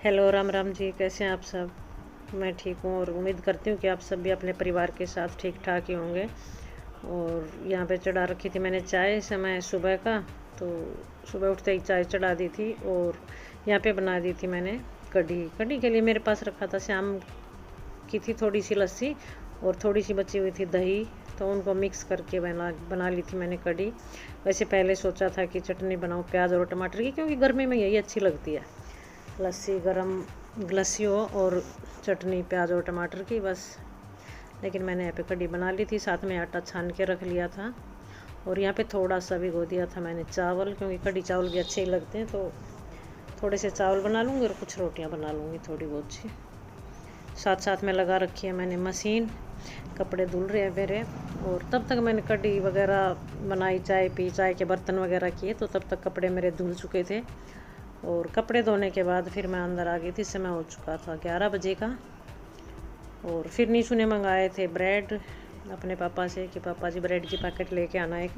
Hello, Ram Ram ji. कैसे हैं आप सब? मैं ठीक हूँ और उम्मीद करती हूँ कि आप सब भी अपने परिवार के साथ ठीक ठाक ही होंगे। और यहाँ पे चढ़ा रखी थी मैंने चाय, समय सुबह का। तो सुबह उठते ही चाय चढ़ा दी थी और यहाँ पे बना दी थी मैंने कढ़ी। कढ़ी के लिए मेरे पास रखा था शाम की थी थोड़ी सी लस्सी और थोड़ी सी बची हुई थी दही। तो उनको मिक्स करके बना ली थी मैंने कढ़ी। वैसे पहले सोचा था कि चटनी बनाऊँ प्याज और टमाटर की, क्योंकि गर्मी में यही अच्छी लगती है, लस्सी गरम लस्सी हो और चटनी प्याज और टमाटर की, बस। लेकिन मैंने यहाँ पे कढ़ी बना ली थी, साथ में आटा छान के रख लिया था। और यहाँ पे थोड़ा सा भिगो दिया था मैंने चावल, क्योंकि कढ़ी चावल भी अच्छे ही लगते हैं। तो थोड़े से चावल बना लूँगी और कुछ रोटियाँ बना लूँगी थोड़ी बहुत सी। साथ साथ में लगा रखी है मैंने मशीन, कपड़े धुल रहे हैं मेरे। और तब तक मैंने कढ़ी वगैरह बनाई, चाय पी, चाय के बर्तन वगैरह किए, तो तब तक कपड़े मेरे धुल चुके थे। और कपड़े धोने के बाद फिर मैं अंदर आ गई थी। समय हो चुका था 11 बजे का। और फिर नीशू ने मंगाए थे ब्रेड अपने पापा से कि पापा जी ब्रेड की पैकेट लेके आना एक।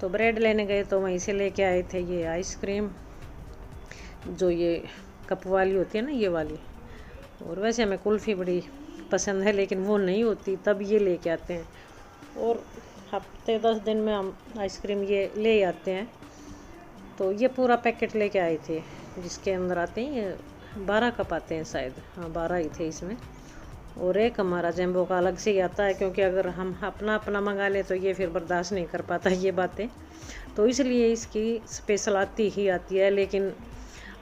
तो ब्रेड लेने गए तो वहीं से लेके आए थे ये आइसक्रीम, जो ये कप वाली होती है ना, ये वाली। और वैसे हमें कुल्फ़ी बड़ी पसंद है, लेकिन वो नहीं होती तब ये लेके आते हैं। और हफ्ते 10 दिन में हम आइसक्रीम ये ले आते हैं। तो ये पूरा पैकेट लेके आए थे, जिसके अंदर आते हैं ये 12 कप आते हैं शायद। हाँ, 12 ही थे इसमें। और एक हमारा जैम्बो का अलग से ही आता है, क्योंकि अगर हम अपना अपना मंगा ले तो ये फिर बर्दाश्त नहीं कर पाता ये बातें। तो इसलिए इसकी स्पेशल आती ही आती है, लेकिन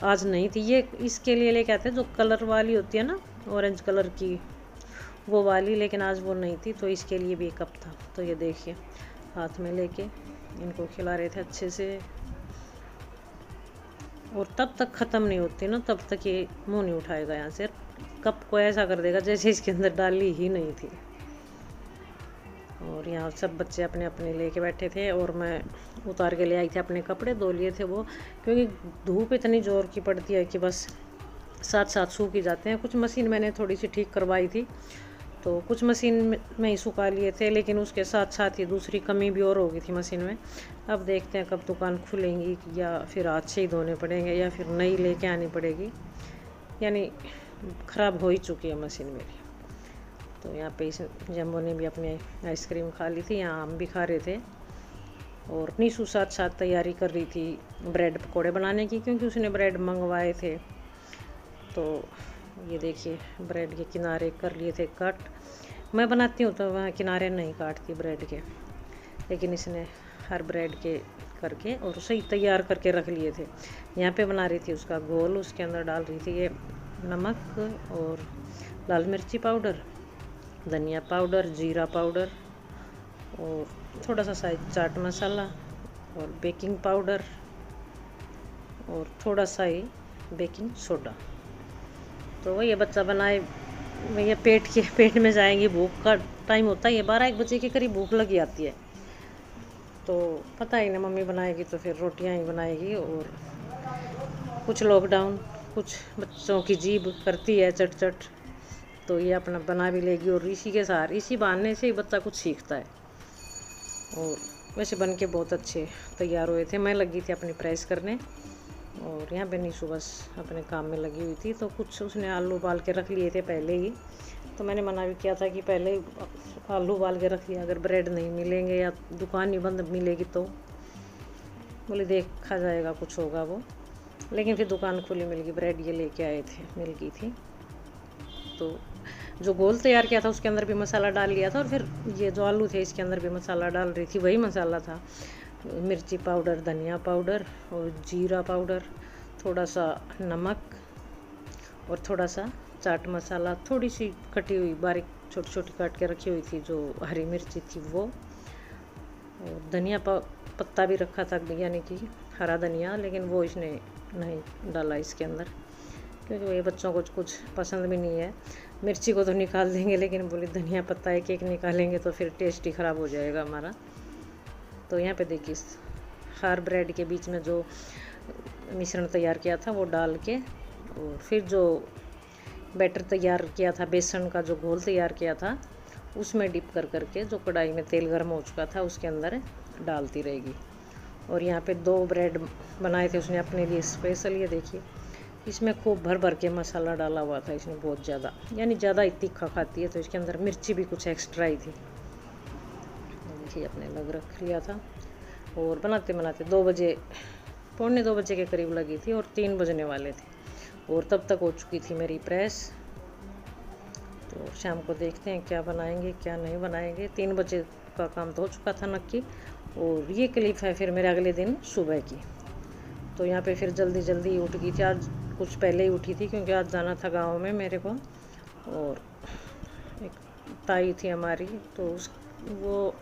आज नहीं थी। ये इसके लिए लेके आते हैं जो कलर वाली होती है ना, ऑरेंज कलर की, वो वाली। लेकिन आज वो नहीं थी, तो इसके लिए भी एक कप था। तो ये देखिए, हाथ में लेके इनको खिला रहे थे अच्छे से। और तब तक ख़त्म नहीं होती ना, तब तक ये मुंह नहीं उठाएगा यहाँ से। कप को ऐसा कर देगा जैसे इसके अंदर डाली ही नहीं थी। और यहाँ सब बच्चे अपने अपने लेके बैठे थे और मैं उतार के ले आई थी अपने कपड़े, धो लिए थे वो। क्योंकि धूप इतनी ज़ोर की पड़ती है कि बस साथ साथ सूख ही जाते हैं। कुछ मशीन मैंने थोड़ी सी ठीक करवाई थी, तो कुछ मशीन में ही सुखा लिए थे, लेकिन उसके साथ साथ ही दूसरी कमी भी और हो गई थी मशीन में। अब देखते हैं कब दुकान खुलेंगी, या फिर आज से ही धोने पड़ेंगे, या फिर नई लेके आनी पड़ेगी। यानी ख़राब हो ही चुकी है मशीन मेरी। तो यहाँ पे इस जम्बो ने भी अपनी आइसक्रीम खा ली थी, यहाँ हम भी खा रहे थे। और नीशू साथ साथ तैयारी कर रही थी ब्रेड पकोड़े बनाने की, क्योंकि उसने ब्रेड मंगवाए थे। तो ये देखिए, ब्रेड के किनारे कर लिए थे कट। मैं बनाती हूँ तो वहाँ किनारे नहीं काटती ब्रेड के, लेकिन इसने हर ब्रेड के करके और सही तैयार करके रख लिए थे। यहाँ पे बना रही थी उसका गोल, उसके अंदर डाल रही थी ये नमक और लाल मिर्ची पाउडर, धनिया पाउडर, जीरा पाउडर, और थोड़ा सा शायद चाट मसाला और बेकिंग पाउडर, और थोड़ा सा ही बेकिंग सोडा। तो वही बच्चा बनाए, भैया पेट में जाएंगी। भूख का टाइम होता है, ये 12-1 बजे के करीब भूख लगी आती है। तो पता ही ना, मम्मी बनाएगी तो फिर रोटियां ही बनाएगी। और कुछ लॉकडाउन, कुछ बच्चों की जीभ करती है चट चट, तो ये अपना बना भी लेगी। और इसी के साथ, इसी बहाने से ही बच्चा कुछ सीखता है। और वैसे बन के बहुत अच्छे तैयार हुए थे। मैं लगी थी अपनी प्रेस करने, और यहाँ पे नीशू बस अपने काम में लगी हुई थी। तो कुछ उसने आलू उबाल के रख लिए थे पहले ही, तो मैंने मना भी किया था कि पहले ही आलू उबाल के रख लिया, अगर ब्रेड नहीं मिलेंगे या दुकान ही बंद मिलेगी तो। बोले देखा जाएगा, कुछ होगा वो। लेकिन फिर दुकान खुली, मिल गई ब्रेड, ये लेके आए थे, मिल गई थी। तो जो गोल तैयार किया था उसके अंदर भी मसाला डाल लिया था, और फिर ये जो आलू थे इसके अंदर भी मसाला डाल रही थी, वही मसाला था। मिर्ची पाउडर, धनिया पाउडर और जीरा पाउडर, थोड़ा सा नमक और थोड़ा सा चाट मसाला, थोड़ी सी कटी हुई बारीक छोटी छोटी काट के रखी हुई थी जो हरी मिर्ची थी वो, और धनिया पत्ता भी रखा था, यानी कि हरा धनिया, लेकिन वो इसने नहीं डाला इसके अंदर, क्योंकि ये बच्चों को कुछ पसंद भी नहीं है। मिर्ची को तो निकाल देंगे, लेकिन बोले धनिया पत्ता एक एक निकालेंगे तो फिर टेस्ट ही ख़राब हो जाएगा हमारा। तो यहाँ पे देखिए, हर ब्रेड के बीच में जो मिश्रण तैयार किया था वो डाल के, और फिर जो बैटर तैयार किया था, बेसन का जो घोल तैयार किया था, उसमें डिप कर करके, जो कढ़ाई में तेल गर्म हो चुका था उसके अंदर डालती रहेगी। और यहाँ पे 2 ब्रेड बनाए थे उसने अपने लिए स्पेशल, ये देखिए इसमें खूब भर भर के मसाला डाला हुआ था इसमें, बहुत ज़्यादा, यानी ज़्यादा ही तीखा खाती है तो इसके अंदर मिर्ची भी कुछ एक्स्ट्रा ही थी। देखिए अपने लग रख लिया था और बनाते बनाते 2 बजे, पौने 2 बजे के करीब लगी थी और 3 बजने वाले थे और तब तक हो चुकी थी मेरी प्रेस। तो शाम को देखते हैं क्या बनाएंगे क्या नहीं बनाएंगे। 3 बजे का काम तो हो चुका था नक्की। और ये क्लिप है फिर मेरे अगले दिन सुबह की। तो यहाँ पे फिर जल्दी जल्दी उठ गई थी, आज कुछ पहले ही उठी थी क्योंकि आज जाना था गांव में मेरे को। और एक ताई थी हमारी, तो वो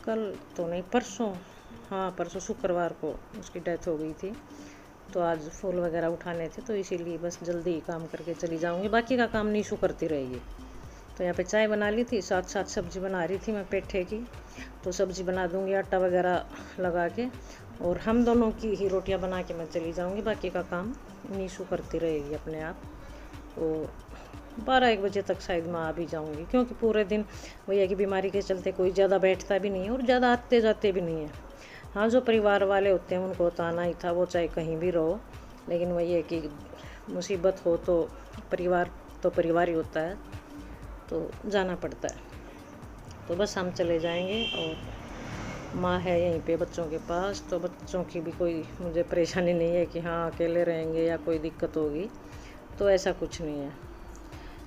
कल तो नहीं परसों, हाँ परसों शुक्रवार को उसकी डेथ हो गई थी। तो आज फूल वगैरह उठाने थे तो इसीलिए बस जल्दी काम करके चली जाऊंगी, बाकी का काम नीशू करती रहेगी। तो यहाँ पे चाय बना ली थी, साथ साथ सब्ज़ी बना रही थी मैं पेठे की। तो सब्ज़ी बना दूंगी आटा वगैरह लगा के, और हम दोनों की ही रोटियां बना के मैं चली जाऊंगी, बाकी का काम नीशू करती रहेगी अपने आप। और 12-1 बजे तक शायद मैं आ भी जाऊंगी, क्योंकि पूरे दिन भैया की बीमारी के चलते कोई ज़्यादा बैठता भी नहीं है और ज़्यादा आते जाते भी नहीं है। हाँ जो परिवार वाले होते हैं उनको तो आना ही था, वो चाहे कहीं भी रहो, लेकिन वही है कि मुसीबत हो तो परिवार ही होता है, तो जाना पड़ता है। तो बस हम चले जाएंगे और माँ है यहीं पे बच्चों के पास, तो बच्चों की भी कोई मुझे परेशानी नहीं है कि हाँ अकेले रहेंगे या कोई दिक्कत होगी, तो ऐसा कुछ नहीं है।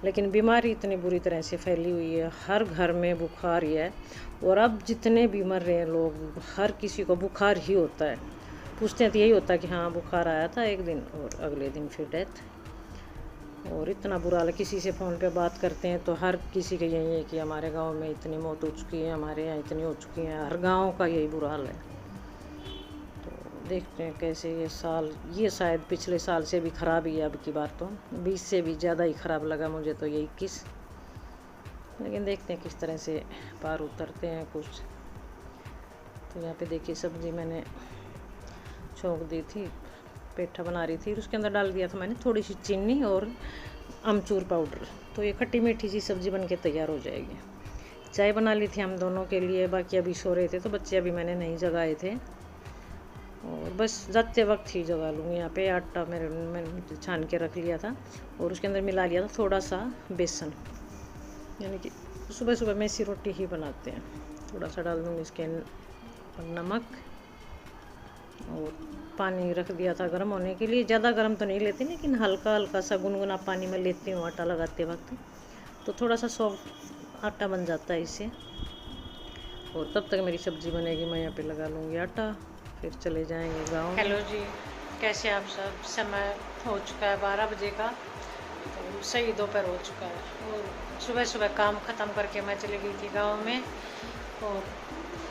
लेकिन बीमारी इतनी बुरी तरह से फैली हुई है, हर घर में बुखार ही है। और अब जितने भी मर रहे हैं लोग, हर किसी को बुखार ही होता है। पूछते हैं तो यही होता है कि हाँ बुखार आया था एक दिन और अगले दिन फिर डेथ। और इतना बुरा हाल है, किसी से फ़ोन पे बात करते हैं तो हर किसी का यही है कि हमारे गांव में इतनी मौत हो चुकी है, हमारे यहाँ इतनी हो चुकी है, हर गांव का यही बुरा हाल है। तो देखते हैं कैसे ये साल, ये शायद पिछले साल से भी ख़राब ही है अब की बार, तो 20 से भी ज़्यादा ही ख़राब लगा मुझे तो ये 21। लेकिन देखते हैं किस तरह से पार उतरते हैं कुछ। तो यहाँ पे देखिए सब्ज़ी मैंने छोंक दी थी, पेठा बना रही थी, उसके अंदर डाल दिया था मैंने थोड़ी सी चीनी और अमचूर पाउडर। तो ये खट्टी मीठी सी सब्ज़ी बन के तैयार हो जाएगी। चाय बना ली थी हम दोनों के लिए, बाकी अभी सो रहे थे तो बच्चे अभी मैंने नहीं जगाए थे, और बस जाते वक्त ही जगा लूँगी। यहाँ पे आटा मैंने छान के रख लिया था और उसके अंदर मिला लिया था थोड़ा सा बेसन, यानी कि सुबह सुबह में ऐसी रोटी ही बनाते हैं। थोड़ा सा डाल दूँगी इसके नमक, और पानी रख दिया था गर्म होने के लिए। ज़्यादा गर्म तो नहीं लेती, लेकिन हल्का हल्का सा गुनगुना पानी में लेती हूँ आटा लगाते वक्त, तो थोड़ा सा सॉफ्ट आटा बन जाता है इससे। और तब तक मेरी सब्ज़ी बनेगी, मैं यहाँ पे लगा लूँगी आटा, फिर चले जाएंगे गाँव। हेलो जी, कैसे आप सब? समय हो चुका है 12 बजे का, तो सही दोपहर हो चुका है। और सुबह सुबह काम ख़त्म करके मैं चली गई थी गाँव में। और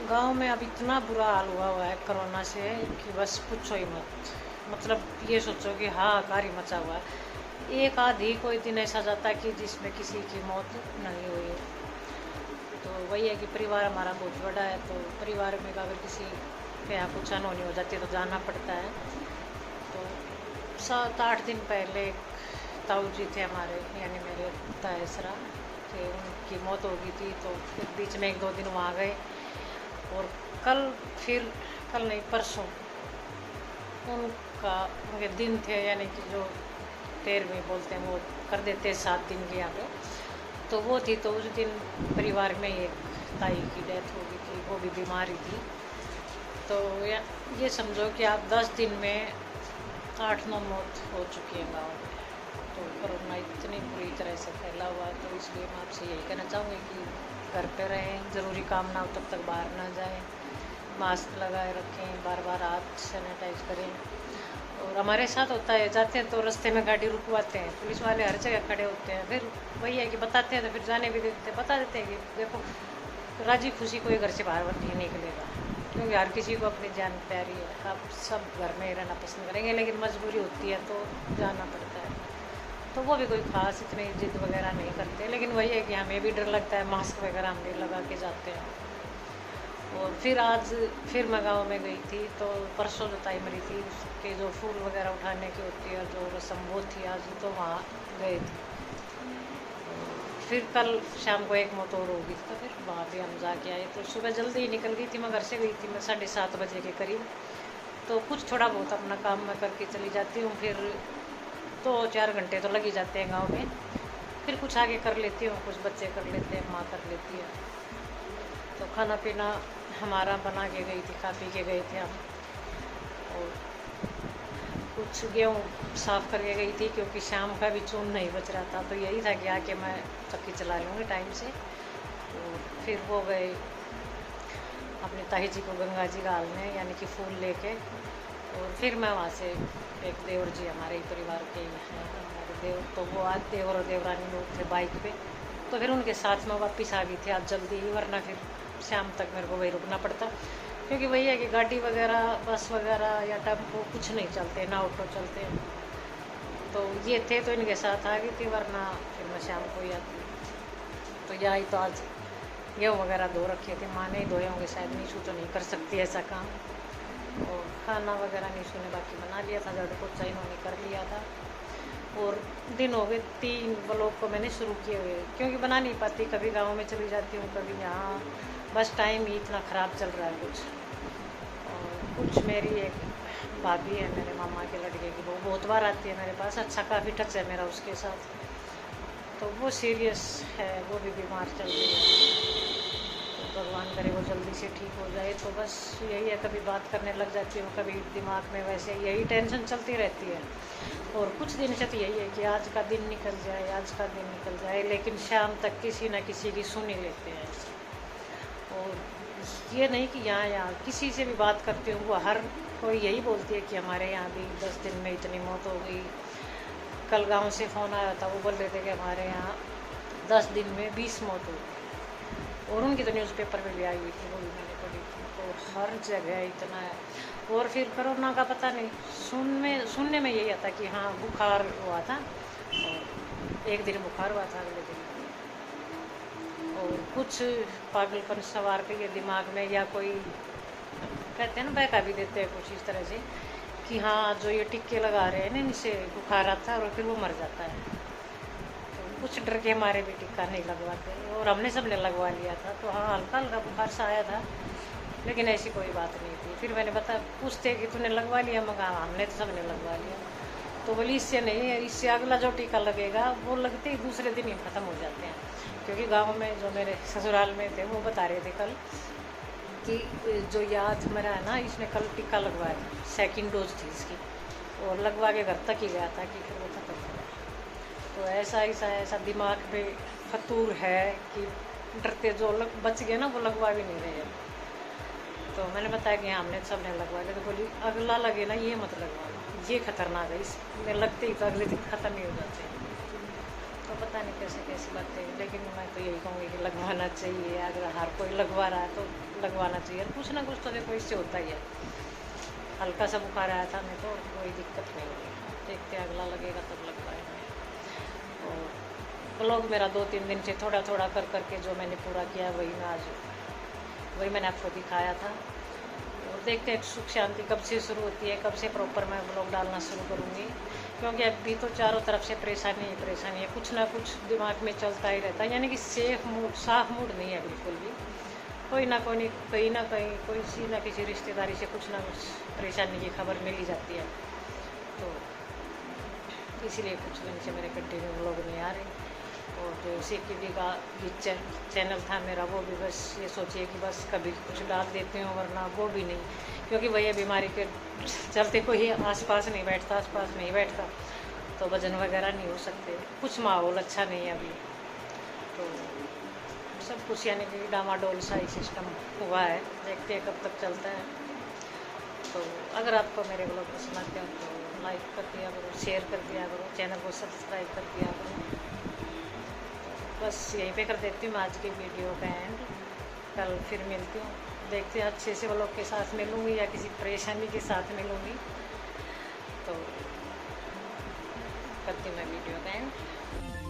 गांव में अब इतना बुरा हाल हुआ है कोरोना से कि बस पूछो ही मत। मतलब ये सोचो कि हाहाकार ही मचा हुआ है। एक आधी कोई दिन ऐसा जाता है कि जिसमें किसी की मौत नहीं हुई है। तो वही है कि परिवार हमारा बहुत बड़ा है, तो परिवार में अगर किसी के यहाँ कुछ अनहोनी हो जाती है तो जाना पड़ता है। तो 7-8 दिन पहले ताऊ जी थे हमारे, यानी मेरे तायसरा के, उनकी मौत हो गई थी। तो फिर बीच में 1-2 दिन वहाँ गए, और कल नहीं परसों उनके दिन थे, यानी कि जो 13वीं बोलते हैं वो कर देते हैं 7 दिन के यहाँ पे, तो वो थी। तो उस दिन परिवार में एक ताई की डेथ हो गई थी, वो भी बीमारी थी। तो ये समझो कि आप 10 दिन में 8-9 मौत हो चुकी है गाँव में। तो कोरोना इतनी बुरी तरह से फैला हुआ है, तो इसलिए मैं आपसे यही कहना चाहूँगी कि घर पे रहें, ज़रूरी काम ना हो तब तक बाहर ना जाएं, मास्क लगाए रखें, बार बार हाथ सैनिटाइज करें। और हमारे साथ होता है, जाते हैं तो रास्ते में गाड़ी रुकवाते हैं, पुलिस वाले हर जगह खड़े होते हैं। फिर वही है कि बताते हैं तो फिर जाने भी देते हैं, बता देते हैं कि देखो राजी खुशी कोई घर से बाहर नहीं निकलेगा, क्योंकि हर किसी को अपनी जान प्यारी है। आप सब घर में ही रहना पसंद करेंगे, लेकिन मजबूरी होती है तो जाना पड़ता है। तो वो भी कोई ख़ास इतनी जिद वगैरह नहीं करते, लेकिन वही है कि हमें भी डर लगता है, मास्क वगैरह हम भी लगा के जाते हैं। और फिर मैं गाँव में गई थी, तो परसों जो ताई मरी थी उसके जो फूल वगैरह उठाने की होती है जो रस्म, वो थी आज, तो वहाँ गए थे। फिर कल शाम को एक मौत और हो गई, तो फिर वहाँ भी हम जाके आए। तो सुबह जल्दी ही निकल गई थी, मैं घर से गई थी मैं 7:30 बजे के करीब। तो कुछ थोड़ा बहुत अपना काम मैं करके चली जाती हूँ, फिर 2-4 घंटे तो लग ही जाते हैं गांव में। फिर कुछ आगे कर लेती हूँ, कुछ बच्चे कर लेते हैं, माँ कर लेती है। तो खाना पीना हमारा बना के गई थी, खा पी के गए थे हम। और कुछ गेहूँ साफ़ करके गई थी क्योंकि शाम का भी चून नहीं बच रहा था। तो यही था कि आके मैं चक्की चला लूँगी टाइम से। और फिर वो गए अपनी ताई जी को गंगा जी घालने, यानी कि फूल लेके। और फिर मैं वहाँ से, एक देवर जी हमारे ही परिवार के हैं हमारे देवर, तो वो आज देवर और देवरानी लोग थे बाइक पे। तो फिर उनके साथ में वापस आ गई थी आज जल्दी ही, वरना फिर शाम तक मेरे को वही रुकना पड़ता। क्योंकि वही है कि गाड़ी वगैरह, बस वगैरह या टेम्पो कुछ नहीं चलते, ना ऑटो चलते। तो ये थे तो इनके साथ आ गई थी, वरना फिर मैं शाम को ही आती। तो यही तो आज गेहूँ वगैरह धो रखे थे, माँ ने धोए होंगे शायद, नीशू तो नहीं कर सकती ऐसा काम। और खाना वगैरह नीशू ने बाकी बना लिया था, झाड़ू पोछा इन्होंने कर लिया था। और दिन हो गए 3 ब्लॉग को मैंने शुरू किए हुए, क्योंकि बना नहीं पाती, कभी गांव में चली जाती हूँ, कभी यहाँ, बस टाइम ही इतना ख़राब चल रहा है कुछ। और कुछ मेरी एक भाभी है मेरे मामा के लड़के की, वो बहुत बार आती है मेरे पास, अच्छा काफ़ी टच है मेरा उसके साथ। तो वो सीरियस है, वो भी बीमार चल रही है। तो भगवान करे वो जल्दी से ठीक हो जाए। तो बस यही है, कभी बात करने लग जाती हूँ, कभी दिमाग में वैसे यही टेंशन चलती रहती है। और कुछ दिन से तो यही है कि आज का दिन निकल जाए, आज का दिन निकल जाए, लेकिन शाम तक किसी न किसी की सुन ही लेते हैं। और ये नहीं कि यहाँ किसी से भी बात करती हूँ, वो हर कोई यही बोलती है कि हमारे यहाँ भी 10 दिन में इतनी मौत हो गई। कल गांव से फ़ोन आया था, वो बोल रहे थे कि हमारे यहाँ 10 दिन में 20 मौत हो गई। और उनकी तो न्यूज़पेपर में भी आई हुई थी, वो भी मैंने पढ़ी थी। तो हर जगह इतना है। और फिर कोरोना का पता नहीं, सुनने में यही आता कि हाँ बुखार हुआ था, और एक दिन बुखार हुआ था, अगले दिन। और कुछ पागलपन सवार के ये दिमाग में, या कोई कहते हैं ना, बहका भी देते हैं कुछ इस तरह से कि हाँ जो ये टिक्के लगा रहे हैं ना, इनसे बुखार आता है और फिर वो मर जाता है। तो कुछ डर के हमारे भी टिक्का नहीं लगवाते, और हमने सबने लगवा लिया था। तो हाँ हल्का हल्का बुखार सा आया था, लेकिन ऐसी कोई बात नहीं थी। फिर मैंने पूछते कि तूने लगवा लिया, मगा हमने तो सबने लगवा लिया। तो बोली इससे नहीं है, इससे अगला जो टीका लगेगा वो लगते ही दूसरे दिन ही ख़त्म हो जाते हैं। क्योंकि गांव में जो मेरे ससुराल में थे, वो बता रहे थे कल कि जो याद मेरा है ना, इसने कल टीका लगवाया था, 2nd डोज थी इसकी, और लगवा के घर तक ही गया था कि फिर वो खत्म हो गया। तो ऐसा दिमाग में फतूर है कि डरते जो बच गए ना, वो लगवा भी नहीं रहे। तो मैंने बताया कि हाँ हमने सबने लगवा लिया। तो बोली अगला लगे ना, ये मत लगवाना, ये खतरनाक है, इसमें लगते ही तो अगले दिन ख़त्म ही हो जाते हैं। तो पता नहीं कैसी बातें हैं, लेकिन मैं तो यही कहूँगी कि लगवाना चाहिए। अगर हर कोई लगवा रहा है तो लगवाना चाहिए। कुछ ना कुछ तो देखो इससे होता ही है। हल्का सा बुखार आया था हमें, तो कोई दिक्कत नहीं होगी, देखते अगला लगेगा तब लगवाएंगे। और ब्लॉग मेरा 2-3 दिन से थोड़ा थोड़ा कर करके जो मैंने पूरा किया, वही मैंने आपको दिखाया था। और देखते हैं सुख शांति कब से शुरू होती है, कब से प्रॉपर मैं ब्लॉग डालना शुरू करूँगी। क्योंकि अभी तो चारों तरफ से परेशानी है, कुछ ना कुछ दिमाग में चलता ही रहता है। यानी कि साफ मूड नहीं है बिल्कुल भी। कोई ना कहीं ना कहीं किसी ना किसी रिश्तेदारी से कुछ ना कुछ परेशानी की खबर मिल ही जाती है। तो इसीलिए कुछ दिन से मेरे कंटिन्यू ब्लॉग नहीं आ रहे। और जो CKD का चैनल था मेरा, वो भी बस ये सोचिए कि बस कभी कुछ डाल देती हूँ, वरना वो भी नहीं। क्योंकि वही बीमारी के चलते कोई आसपास नहीं बैठता, तो वजन वगैरह नहीं हो सकते। कुछ माहौल अच्छा नहीं है अभी, तो सब कुछ यानी कि डामाडोल सा ही सिस्टम हुआ है। देखते हैं कब तक चलता है। तो अगर आपको मेरे ब्लॉग पसंद आते हैं तो लाइक कर दिया करो, शेयर कर दिया करो, चैनल को सब्सक्राइब कर दिया करो। बस यहीं पे कर देती हूँ आज की वीडियो का एंड। कल फिर मिलती हूँ, देखते हैं अच्छे से ब्लॉग के साथ मिलूँगी या किसी परेशानी के साथ मिलूँगी। तो करती हूँ मैं वीडियो का एंड।